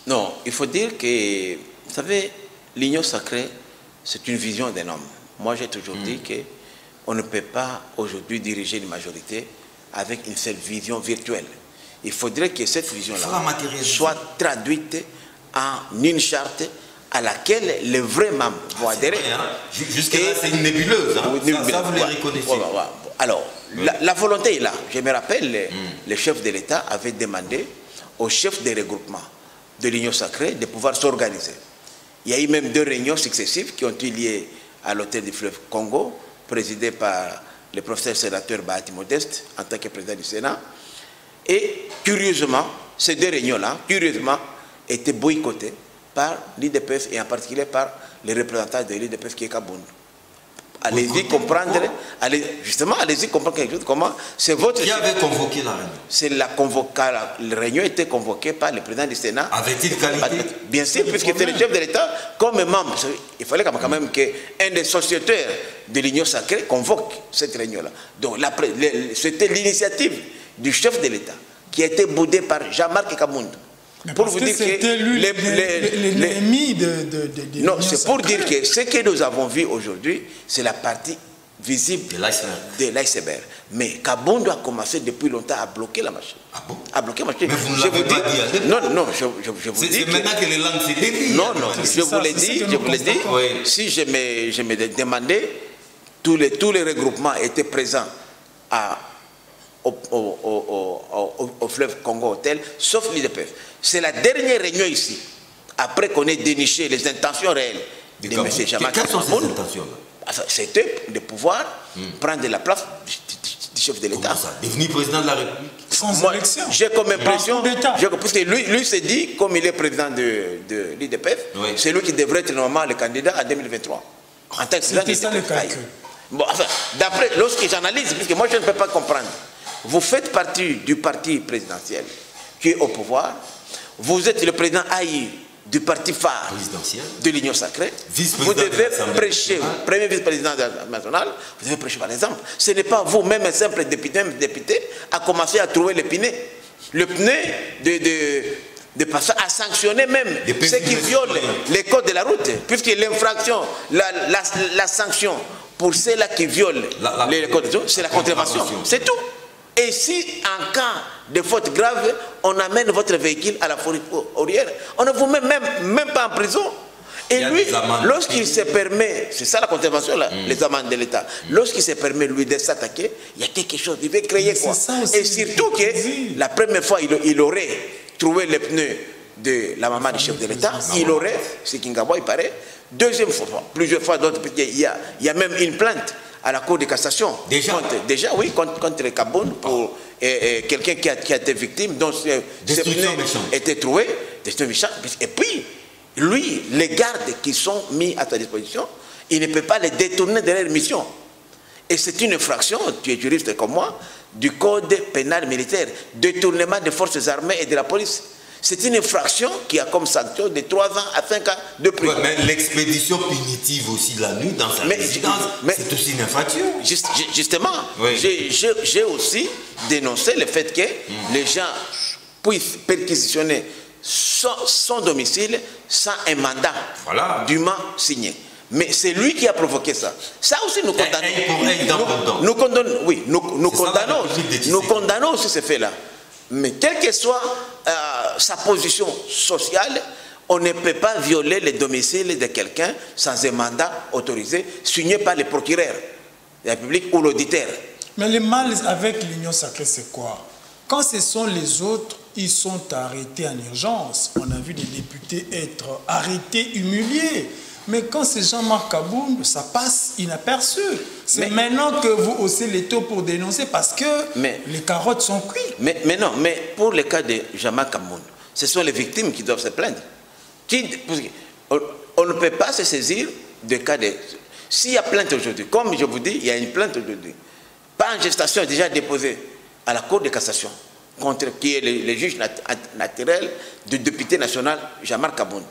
Non, il faut dire que, vous savez, l'Union sacrée, c'est une vision d'un homme. Moi, j'ai toujours dit qu'on ne peut pas aujourd'hui diriger une majorité avec une seule vision virtuelle. Il faudrait que cette vision-là soit traduite en une charte à laquelle les vrais membres vont adhérer. Jusqu'à là, c'est une nébuleuse. Ça, vous les reconnaissez. Alors, la volonté est là. Je me rappelle, le chef de l'État avait demandé aux chefs des regroupements de l'Union sacrée de pouvoir s'organiser. Il y a eu même 2 réunions successives qui ont eu lieu à l'hôtel du fleuve Congo, présidées par le professeur sénateur Bahati Modeste en tant que président du Sénat. Et curieusement, ces 2 réunions-là, étaient boycottées par l'IDPF et en particulier par les représentants de l'IDPF qui est Kabound. Allez-y comprendre, allez-y comprendre quelque chose, comment c'est votre... Qui avait convoqué la réunion? La réunion était convoquée par le président du Sénat. Avait-il qualité? Bien sûr, puisque c'était le chef de l'État, comme membre. Il fallait quand même qu'un des sociétaires de l'Union sacrée convoque cette réunion-là. Donc c'était l'initiative du chef de l'État qui a été boudée par Jean-Marc Kabound. Pour vous dire que l'ennemi de non, c'est pour dire que ce que nous avons vu aujourd'hui, c'est la partie visible de l'iceberg. Mais Kabound a commencé depuis longtemps à bloquer la machine. Ah bon? À bloquer la machine. Mais vous ne l'avez pas dit. Non, je vous dis. C'est maintenant que les langues se dévient. Non, je vous l'ai dit. Oui. Si je me demandais, tous les regroupements étaient présents au fleuve Congo Hôtel, sauf l'IDPF. C'est la dernière réunion ici, après qu'on ait déniché les intentions réelles de M. Jean-Marc Kabound. Quelles sont ces intentions-là? C'était de pouvoir prendre la place du chef de l'État. Comment ça? Devenir président de la République? Sans élection. J'ai comme impression, parce que lui s'est dit, comme il est président de l'IDPF, c'est lui qui devrait être normalement le candidat en 2023. En tant que président de l'IDPF. Bon, enfin, d'après, lorsque j'analyse, puisque moi je ne peux pas comprendre, vous faites partie du parti présidentiel qui est au pouvoir, vous êtes le président Aïe du parti phare de l'Union sacrée, vous devez prêcher, premier vice-président national, vous devez prêcher par l'exemple. Ce n'est pas vous-même, un simple député, à commencer à trouver le pneu de passer à sanctionner même ceux qui violent les codes de la route, puisque l'infraction, la sanction pour ceux-là qui violent les codes de la route, c'est la contravention, c'est tout. Et si en cas de faute grave, on amène votre véhicule à la forêt ouvrière, on ne vous met même pas en prison. Et lui, lorsqu'il se permet, c'est ça la contravention là, les amendes de l'État, lorsqu'il se permet lui de s'attaquer, il y a quelque chose, il veut créer quoi. Et surtout que la première fois, il aurait trouvé les pneus de la maman du chef de l'État, il aurait, c'est Kingabo il paraît, deuxième fois, plusieurs fois d'autres, il y a même une plainte à la Cour de cassation. Déjà, oui, contre Kabound pour quelqu'un qui a été victime, dont ses pneus étaient trouvés, et puis, lui, les gardes qui sont mis à sa disposition, il ne peut pas les détourner de leur mission. Et c'est une infraction, tu es juriste comme moi, du code pénal militaire, détournement des forces armées et de la police. C'est une infraction qui a comme sanction de 3 ans à 5 ans de prison. Ouais, mais l'expédition punitive aussi la nuit dans sa résidence, c'est aussi une infraction. Justement, oui. J'ai aussi dénoncé le fait que les gens puissent perquisitionner son domicile sans un mandat dûment signé. Mais c'est lui qui a provoqué ça. Ça aussi nous condamnons. Nous condamnons aussi ce fait-là. Mais quelle que soit sa position sociale, on ne peut pas violer le domicile de quelqu'un sans un mandat autorisé, signé par le procureur de la République ou l'auditeur. Mais le mal avec l'Union sacrée, c'est quoi? Quand ce sont les autres, ils sont arrêtés en urgence. On a vu des députés être arrêtés, humiliés. Mais quand c'est Jean-Marc Kabound, ça passe inaperçu. C'est maintenant que vous haussez les taux pour dénoncer parce que les carottes sont cuites. Mais non, mais pour le cas de Jean-Marc Kabound, ce sont les victimes qui doivent se plaindre. On ne peut pas se saisir de cas de... S'il y a plainte aujourd'hui, comme je vous dis, il y a une plainte aujourd'hui. Pas en gestation déjà déposée à la Cour de cassation, contre qui est le juge naturel du député national Jean-Marc Kabound.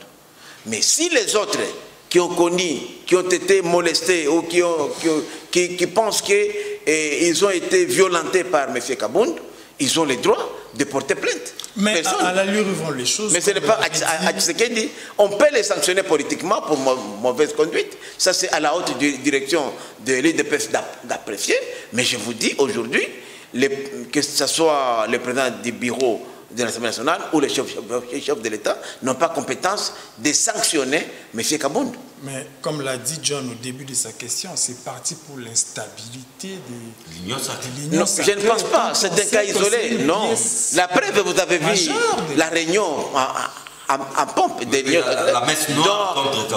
Mais si les autres qui ont connu, qui ont été molestés ou qui pensent qu'ils ont été violentés par M. Kabound, ils ont le droit de porter plainte. Mais à l'allure où vont les choses... Mais ce n'est pas à Tshisekedi. On peut les sanctionner politiquement pour mauvaise conduite. Ça, c'est à la haute direction de l'IDPF d'apprécier. Mais je vous dis aujourd'hui, que ce soit le président du bureau de l'Assemblée nationale ou les chefs de l'État n'ont pas compétence de sanctionner M. Kabound. Mais comme l'a dit John au début de sa question, c'est parti pour l'instabilité de l'Union sacrée. Je ne pense pas, c'est un cas isolé. Non. La preuve, vous avez vu la réunion en pompe de l'Union sacrée,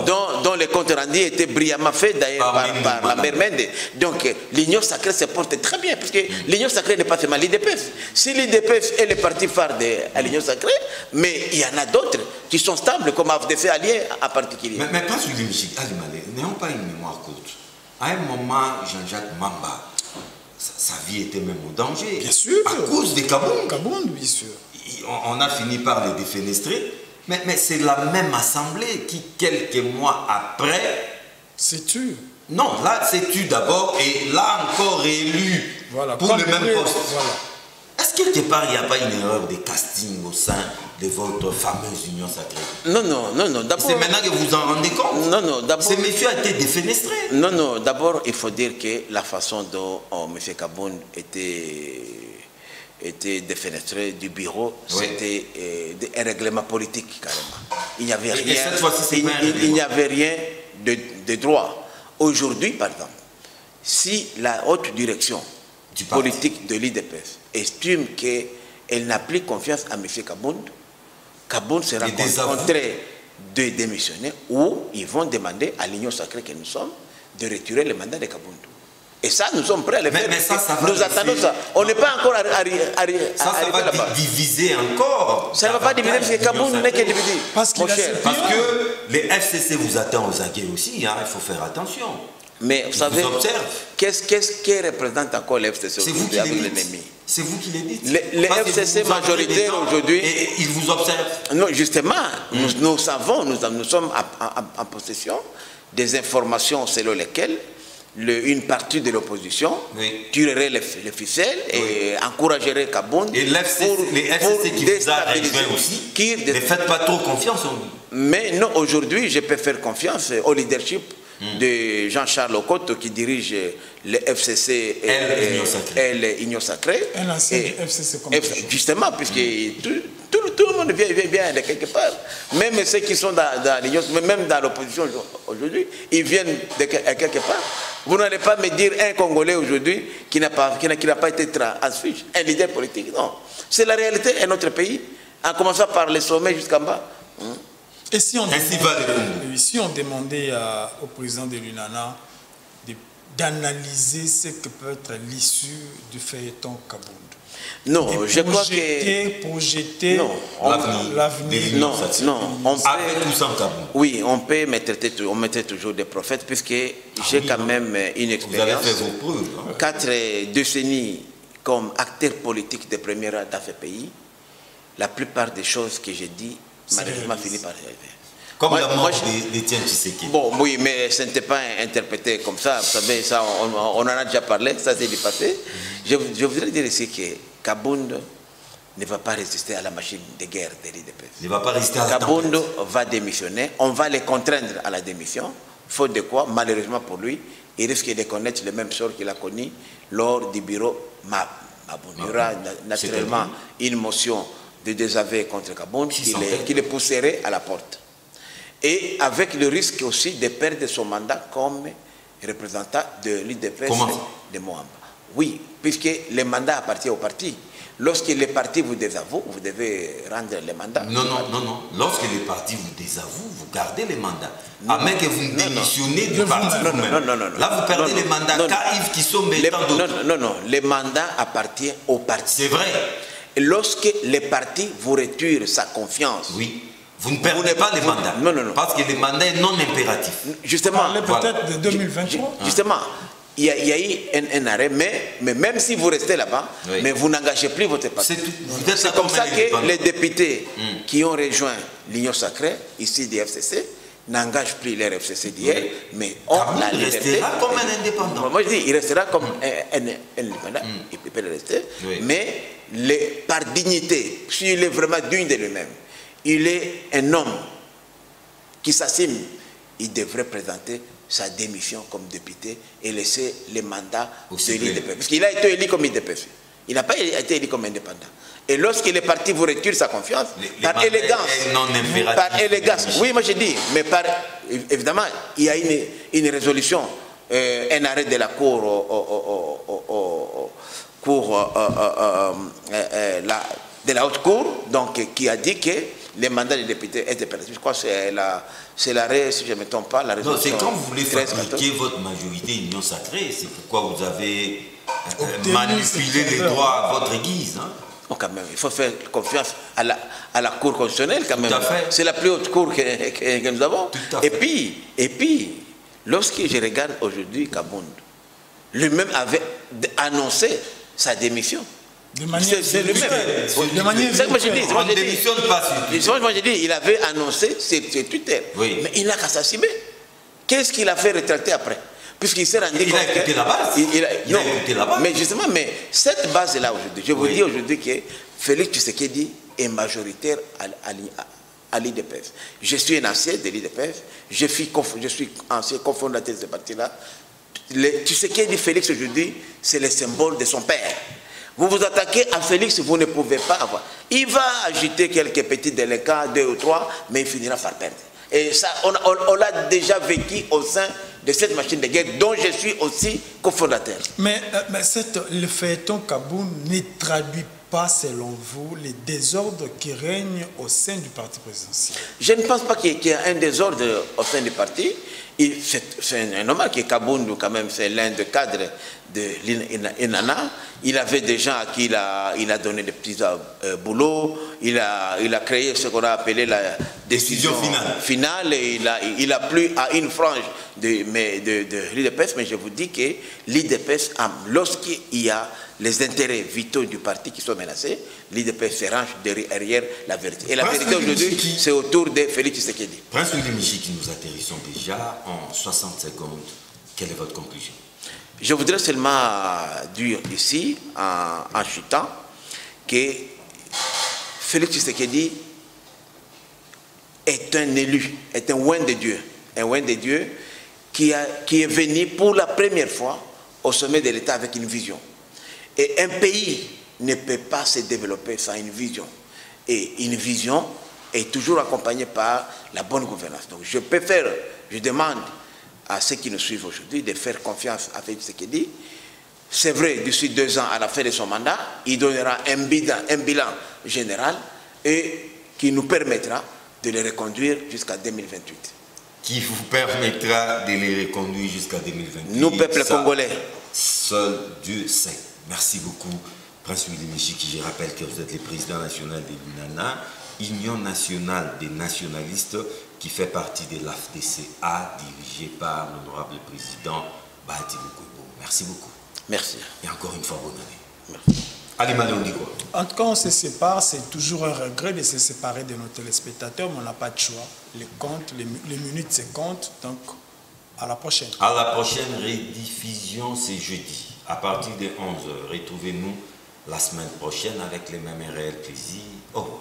dont le compte rendu était brillamment fait d'ailleurs par la mère Mende. Donc l'Union sacrée se porte très bien, parce que l'Union sacrée n'est pas seulement l'IDPS. Si l'IDPS est le parti phare de l'Union sacrée, mais il y en a d'autres qui sont stables, comme AFDC allié en particulier. Mais pas sur les Michik, n'ayons pas une mémoire courte. À un moment, Jean-Jacques Mamba, sa vie était même au danger. Bien sûr. À cause des Kabound. Kabound, bien sûr. On a fini par les défenestrer. Mais c'est la même assemblée qui, quelques mois après... C'est tu. Non, là, c'est tu d'abord, et là encore réélu pour le même poste. Voilà. Est-ce que quelque part, il n'y a pas une erreur de casting au sein de votre fameuse Union sacrée? Non, d'abord... C'est maintenant que vous en rendez compte? Non, d'abord... Ce monsieur a été défenestré. Non, d'abord, il faut dire que la façon dont M. Kabound était défenestré du bureau, c'était un règlement politique, carrément. Il n'y avait rien, cette fois-ci, il n'y avait rien de droit. Aujourd'hui, par exemple, si la haute direction politique de l'IDPS estime qu'elle n'a plus confiance à M. Kabound, Kabound sera contraint de démissionner, ou ils vont demander à l'Union sacrée que nous sommes de retirer le mandat de Kabound. Et ça, nous sommes prêts à le faire. Mais ça nous attendons ça. On n'est pas encore arrivé là-bas. Diviser encore. Ça ne va pas diviser, parce que Kabound n'est que divisé. Parce que les FCC vous attendent aux aguets aussi, hein, il faut faire attention. Mais vous savez, qu'est-ce qui représente encore les FCC aujourd'hui avec l'ennemi? C'est vous qui les dites. Les FCC majoritaires aujourd'hui... Et ils vous observent. Non, justement, nous savons, nous sommes en possession des informations selon lesquelles une partie de l'opposition tirerait les ficelles et encouragerait Kabound. Et les FCC qui vous a rejoint aussi, ne faites pas trop confiance en nous. Mais non, aujourd'hui, je peux faire confiance au leadership de Jean-Charles Okoto qui dirige le FCC et l'Union sacrée. Un ancien FCC comme justement, puisque tout le monde vient de quelque part. Même ceux qui sont dans l'Union, même dans l'opposition aujourd'hui, ils viennent de quelque part. Vous n'allez pas me dire un Congolais aujourd'hui qui n'a pas été transfuge, un leader politique. Non. C'est la réalité de notre pays, en commençant par les sommets jusqu'en bas. Et si on demandait au président de l'UNANA d'analyser ce que peut être l'issue du feuilleton Kabound? Non, je crois que... Projeter l'avenir. Non, avec ou sans Kabound. Oui, on peut mettre toujours des prophètes, puisque j'ai quand même une expérience. Vous avez fait vos preuves. Hein. 4 décennies comme acteur politique de premier rang dans ce pays. La plupart des choses que j'ai dit, malheureusement, finit par arriver. Comme la mort d'Étienne Tshisekedi. Bon, oui, mais ce n'était pas interprété comme ça. Vous savez, ça, on en a déjà parlé, ça c'est du passé. Je voudrais dire ici que Kabound ne va pas résister à la machine de guerre de l'IDPS. Il ne va pas résister à la Kabound va démissionner. On va les contraindre à la démission. Faute de quoi, malheureusement pour lui, il risque de connaître le même sort qu'il a connu lors du bureau MAB. Il y aura naturellement une motion de désaveu contre Kabound qui le pousserait à la porte. Et avec le risque aussi de perdre son mandat comme représentant de l'IDPS de Moamba. Oui, puisque le mandat appartient au parti. Lorsque les partis vous désavouent, vous devez rendre les mandats. Non. Lorsque les partis vous désavouent, vous gardez les mandats. À moins que vous démissionnez du parti vous-même. Là, vous perdez les mandats. Yves qui sont tant d'autres. Non. Les mandats appartiennent au parti. C'est vrai. Et lorsque les partis vous retirent sa confiance. Oui. Vous ne perdez pas les mandats. Non. Parce que les mandats sont non impératifs. Justement. Peut-être de 2023. Justement. Il y a eu un arrêt, mais même si vous restez là-bas, mais vous n'engagez plus votre parti. C'est comme ça que les députés qui ont rejoint l'Union sacrée, ici des FCC, n'engagent plus les FCC d'hier, mais ont la liberté. Il restera comme un indépendant. Moi je dis, il restera comme un indépendant, il peut le rester, mais par dignité, s'il est vraiment digne de lui-même, il est un homme qui s'assume, il devrait présenter sa démission comme député et laisser les mandats de l'IDPS. Parce qu'il a été élu comme IDPS. Il n'a pas été élu comme indépendant. Et lorsque les partis vous retirent sa confiance, par élégance, oui, moi je dis, mais évidemment, il y a une résolution, un arrêt de la Cour, de la Haute Cour, donc, qui a dit que les mandats des députés étaient perdus. Je crois que c'est l'arrêt, si je ne me trompe pas, la résolution. Non, c'est quand vous voulez fabriquer votre majorité union sacrée, c'est pourquoi vous avez manipulé les droits à votre guise. Hein? Oh, quand même, il faut faire confiance à la Cour constitutionnelle quand même. C'est la plus haute cour que nous avons. Et puis, lorsque je regarde aujourd'hui Kabound, lui-même avait annoncé sa démission. De manière il avait annoncé ses tutelles. Oui. Mais il n'a qu'à s'assumer. Qu'est-ce qu'il a fait rétracter après? Puisqu'il s'est rendu compte. Il a écouté la base. Il a écouté la base. Mais justement, cette base-là aujourd'hui, je vous dis aujourd'hui que Félix Tshisekedi est majoritaire à l'IDPS. Je suis un ancien de l'IDPS. Je suis ancien cofondateur de ce parti-là. Tshisekedi Félix aujourd'hui, c'est le symbole de son père. Vous vous attaquez à Félix, vous ne pouvez pas avoir. Il va agiter quelques petits délinquants, 2 ou 3, mais il finira par perdre. Et ça, on l'a déjà vécu au sein de cette machine de guerre dont je suis aussi cofondateur. Mais le feuilleton Kabound ne traduit pas, selon vous, les désordres qui règnent au sein du parti présidentiel? Je ne pense pas qu'il y ait un désordre au sein du parti. C'est normal que Kabound, quand même, c'est l'un des cadres de l'INANA. Il avait des gens à qui il a donné des petits boulots. Il a créé ce qu'on a appelé la décision finale. Et il a plu à une frange de l'IDPS. Mais je vous dis que l'IDPS, lorsqu'il y a les intérêts vitaux du parti qui sont menacés, l'IDPS se range derrière la vérité. Et la vérité aujourd'hui, c'est autour de Félix Tshisekedi. Prince Willy Michiki, nous atterrissons déjà en 60 secondes. Quelle est votre conclusion? Je voudrais seulement dire ici, en chutant, que Félix Tshisekedi est un élu, est un oint de Dieu, qui est venu pour la première fois au sommet de l'État avec une vision. Et un pays ne peut pas se développer sans une vision. Et une vision est toujours accompagnée par la bonne gouvernance. Donc je demande à ceux qui nous suivent aujourd'hui de faire confiance à Félix Tshisekedi. C'est vrai, d'ici 2 ans, à la fin de son mandat, il donnera un bilan général et qui nous permettra de les reconduire jusqu'à 2028. Qui vous permettra de les reconduire jusqu'à 2028. Nous, peuple congolais. Seul Dieu sait. Merci beaucoup, Prince Willy Michiki. Je rappelle que vous êtes le président national de l'UNANA, Union nationale des nationalistes, qui fait partie de l'AFDCA, dirigée par l'honorable président Bahati Lukwebo. Merci beaucoup. Merci. Et encore une fois, bonne année. Merci. Allez, Malé, on dit quoi? En tout cas, on se sépare. C'est toujours un regret de se séparer de nos téléspectateurs, mais on n'a pas de choix. Les minutes se comptent. Donc, à la prochaine. À la prochaine rediffusion, c'est jeudi. À partir de 11h, retrouvez-nous la semaine prochaine avec les mêmes réels plaisirs. Au revoir.